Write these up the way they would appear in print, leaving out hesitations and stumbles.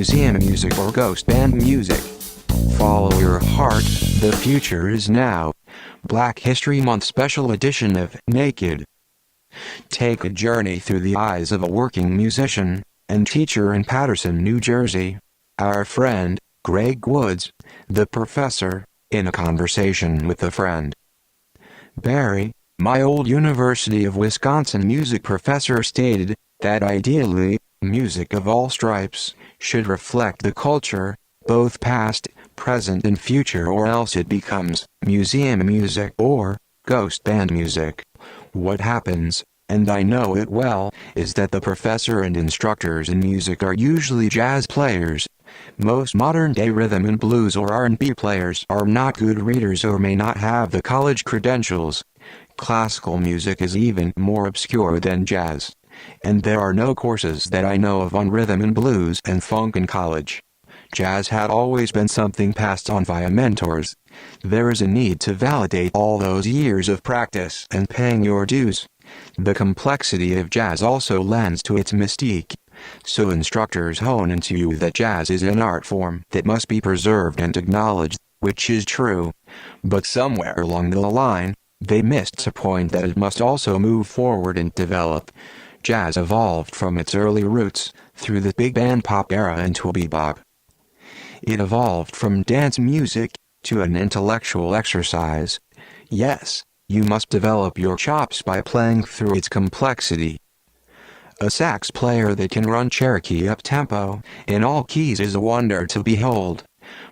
museum music or ghost band music. Follow your heart, the future is now. Black History Month special edition of Naked. Take a journey through the eyes of a working musician and teacher in Paterson, New Jersey. Our friend, Greg Woods, the professor, in a conversation with a friend. Barry, my old University of Wisconsin music professor, stated that ideally, music of all stripes should reflect the culture, both past, present and future, or else it becomes museum music or ghost band music. What happens, and I know it well, is that the professor and instructors in music are usually jazz players. Most modern-day rhythm and blues or R&B players are not good readers or may not have the college credentials. Classical music is even more obscure than jazz, and there are no courses that I know of on rhythm and blues and funk in college. Jazz had always been something passed on via mentors. There is a need to validate all those years of practice and paying your dues. The complexity of jazz also lends to its mystique. So instructors hone into you that jazz is an art form that must be preserved and acknowledged, which is true. But somewhere along the line, they missed the point that it must also move forward and develop. Jazz evolved from its early roots, through the big band pop era into bebop. It evolved from dance music to an intellectual exercise. Yes, you must develop your chops by playing through its complexity. A sax player that can run Cherokee up-tempo in all keys is a wonder to behold.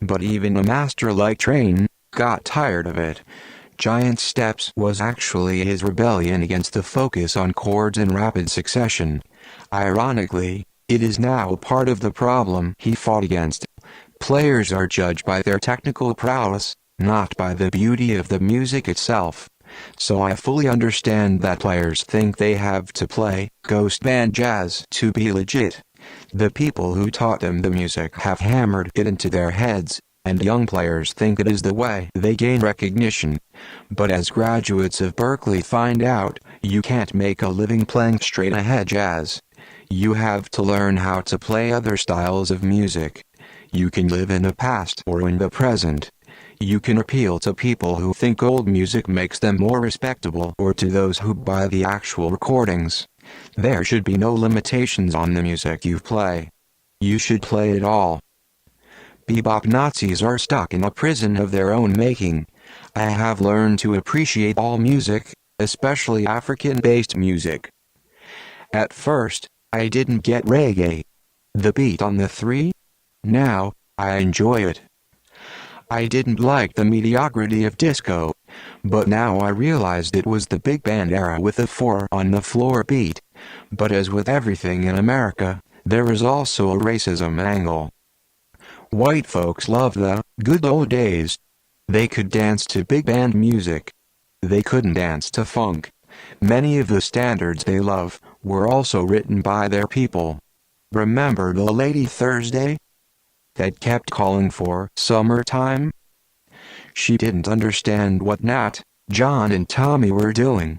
But even a master like Train got tired of it. Giant Steps was actually his rebellion against the focus on chords in rapid succession. Ironically, it is now part of the problem he fought against. Players are judged by their technical prowess, not by the beauty of the music itself. So I fully understand that players think they have to play ghost band jazz to be legit. The people who taught them the music have hammered it into their heads, and young players think it is the way they gain recognition. But as graduates of Berklee find out, you can't make a living playing straight-ahead jazz. You have to learn how to play other styles of music. You can live in the past or in the present. You can appeal to people who think old music makes them more respectable or to those who buy the actual recordings. There should be no limitations on the music you play. You should play it all. Bebop Nazis are stuck in a prison of their own making. I have learned to appreciate all music, especially African-based music. At first, I didn't get reggae. The beat on the 3? Now, I enjoy it. I didn't like the mediocrity of disco, but now I realized it was the big band era with a 4 on the floor beat. But as with everything in America, there is also a racism angle. White folks love the good old days. They could dance to big band music. They couldn't dance to funk. Many of the standards they love were also written by their people. Remember the Lady Thursday that kept calling for summertime? She didn't understand what Nat, John and Tommy were doing.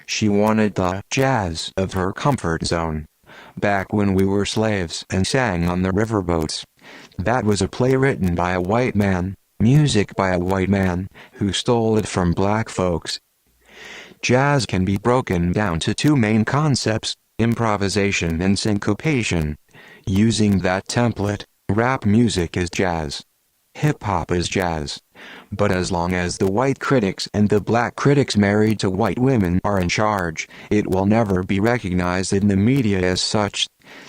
She wanted the jazz of her comfort zone. Back when we were slaves and sang on the riverboats. That was a play written by a white man, music by a white man, who stole it from black folks. Jazz can be broken down to two main concepts, improvisation and syncopation. Using that template, rap music is jazz. Hip-hop is jazz. But as long as the white critics and the black critics married to white women are in charge, it will never be recognized in the media as such.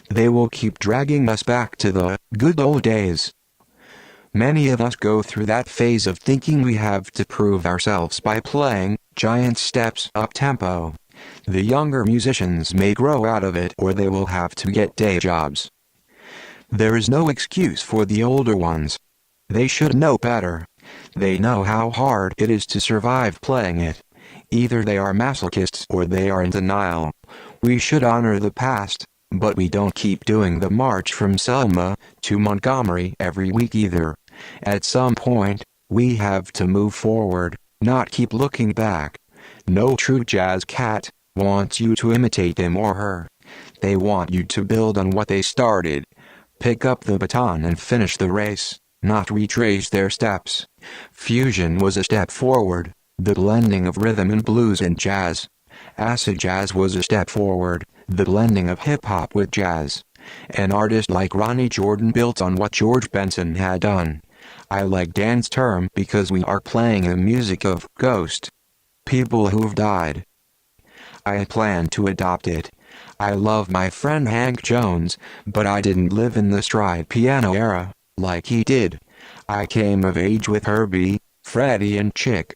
They will keep dragging us back to the good old days. Many of us go through that phase of thinking we have to prove ourselves by playing giant steps up-tempo. The younger musicians may grow out of it or they will have to get day jobs. There is no excuse for the older ones. They should know better. They know how hard it is to survive playing it. Either they are masochists or they are in denial. We should honor the past, but we don't keep doing the march from Selma to Montgomery every week either. At some point, we have to move forward, not keep looking back. No true jazz cat wants you to imitate him or her. They want you to build on what they started. pick up the baton and finish the race, not retrace their steps. Fusion was a step forward, the blending of rhythm and blues and jazz. Acid jazz was a step forward, the blending of hip-hop with jazz. An artist like Ronnie Jordan built on what George Benson had done. I like Dan's term because we are playing the music of ghost people who've died. I plan to adopt it. I love my friend Hank Jones, but I didn't live in the stride piano era, like he did. I came of age with Herbie, Freddie and Chick.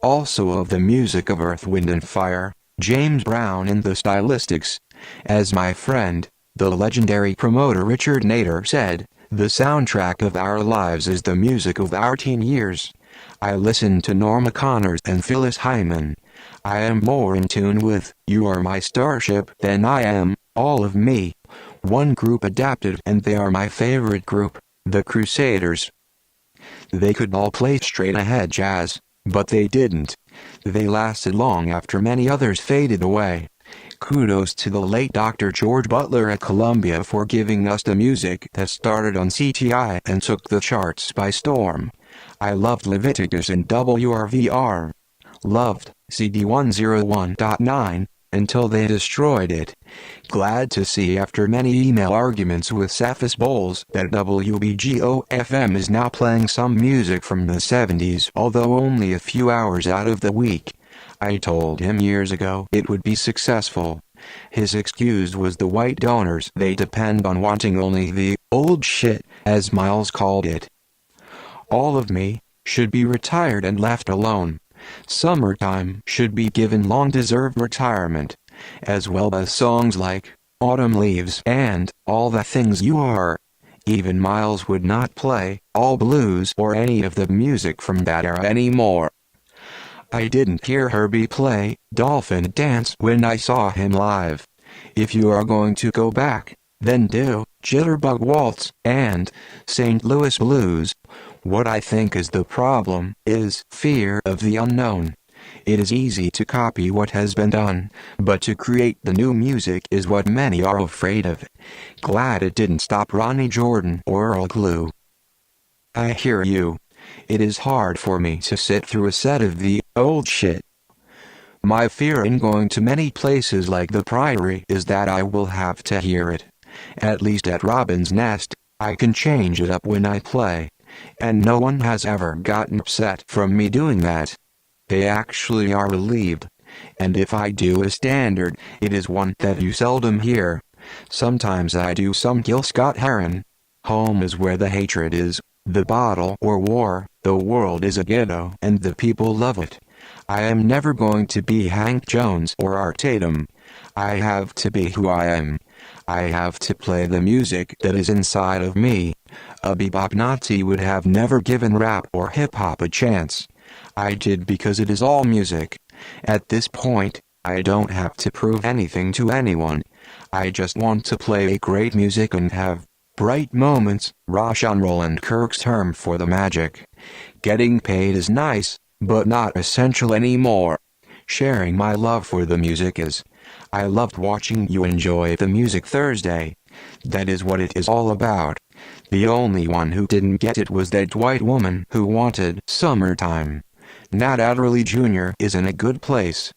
Also of the music of Earth, Wind and Fire, James Brown and the Stylistics. As my friend, the legendary promoter Richard Nader said, the soundtrack of our lives is the music of our teen years. I listen to Norma Connors and Phyllis Hyman. I am more in tune with You Are My Starship than I am All of Me. One group adapted and they are my favorite group, the Crusaders. They could all play straight ahead jazz, but they didn't. They lasted long after many others faded away. Kudos to the late Dr. George Butler at Columbia for giving us the music that started on CTI and took the charts by storm. I loved Leviticus and WRVR. Loved CD 101.9 until they destroyed it. Glad to see after many email arguments with Cephas Bowles that WBGO-FM is now playing some music from the 70s, although only a few hours out of the week. I told him years ago it would be successful. His excuse was the white donors they depend on wanting only the old shit, as Miles called it. All of Me should be retired and left alone. Summertime should be given long-deserved retirement, as well as songs like Autumn Leaves and All the Things You Are. Even Miles would not play all blues or any of the music from that era anymore. I didn't hear Herbie play Dolphin Dance when I saw him live. If you are going to go back, then do Jitterbug Waltz and St. Louis Blues. What I think is the problem is fear of the unknown. It is easy to copy what has been done, but to create the new music is what many are afraid of. Glad it didn't stop Ronnie Jordan or Earl Glue. I hear you. It is hard for me to sit through a set of the old shit. My fear in going to many places like the Priory is that I will have to hear it. At least at Robin's Nest, I can change it up when I play. And no one has ever gotten upset from me doing that. They actually are relieved. And if I do a standard, it is one that you seldom hear. Sometimes I do some Gil Scott-Heron. Home is where the hatred is, the bottle or war, the world is a ghetto and the people love it. I am never going to be Hank Jones or Art Tatum. I have to be who I am. I have to play the music that is inside of me. A bebop Nazi would have never given rap or hip-hop a chance. I did because it is all music. At this point, I don't have to prove anything to anyone. I just want to play great music and have bright moments, Rashawn Roland Kirk's term for the magic. Getting paid is nice, but not essential anymore. Sharing my love for the music is. I loved watching you enjoy the music Thursday. That is what it is all about. The only one who didn't get it was that white woman who wanted Summertime. Nat Adderley Jr. is in a good place.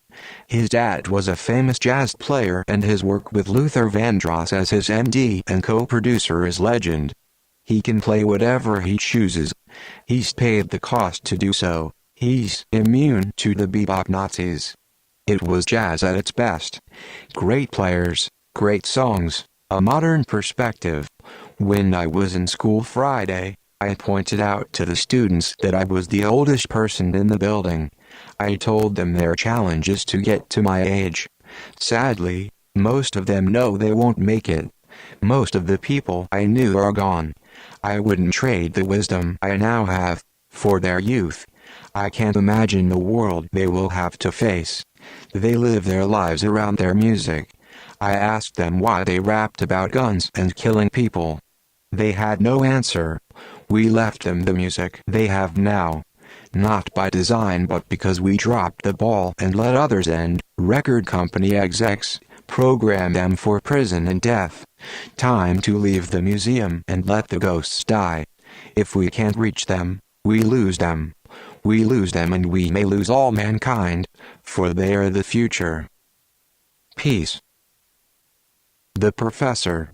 His dad was a famous jazz player and his work with Luther Vandross as his MD and co-producer is legend. He can play whatever he chooses. He's paid the cost to do so. He's immune to the bebop Nazis. It was jazz at its best. Great players, great songs, a modern perspective. When I was in school Friday, I pointed out to the students that I was the oldest person in the building. I told them their challenge is to get to my age. Sadly, most of them know they won't make it. Most of the people I knew are gone. I wouldn't trade the wisdom I now have for their youth. I can't imagine the world they will have to face. They live their lives around their music. I asked them why they rapped about guns and killing people. They had no answer. We left them the music they have now. Not by design but because we dropped the ball and let others end. Record company execs, program them for prison and death. Time to leave the museum and let the ghosts die. If we can't reach them, we lose them. We lose them and we may lose all mankind, for they are the future. Peace. The Professor.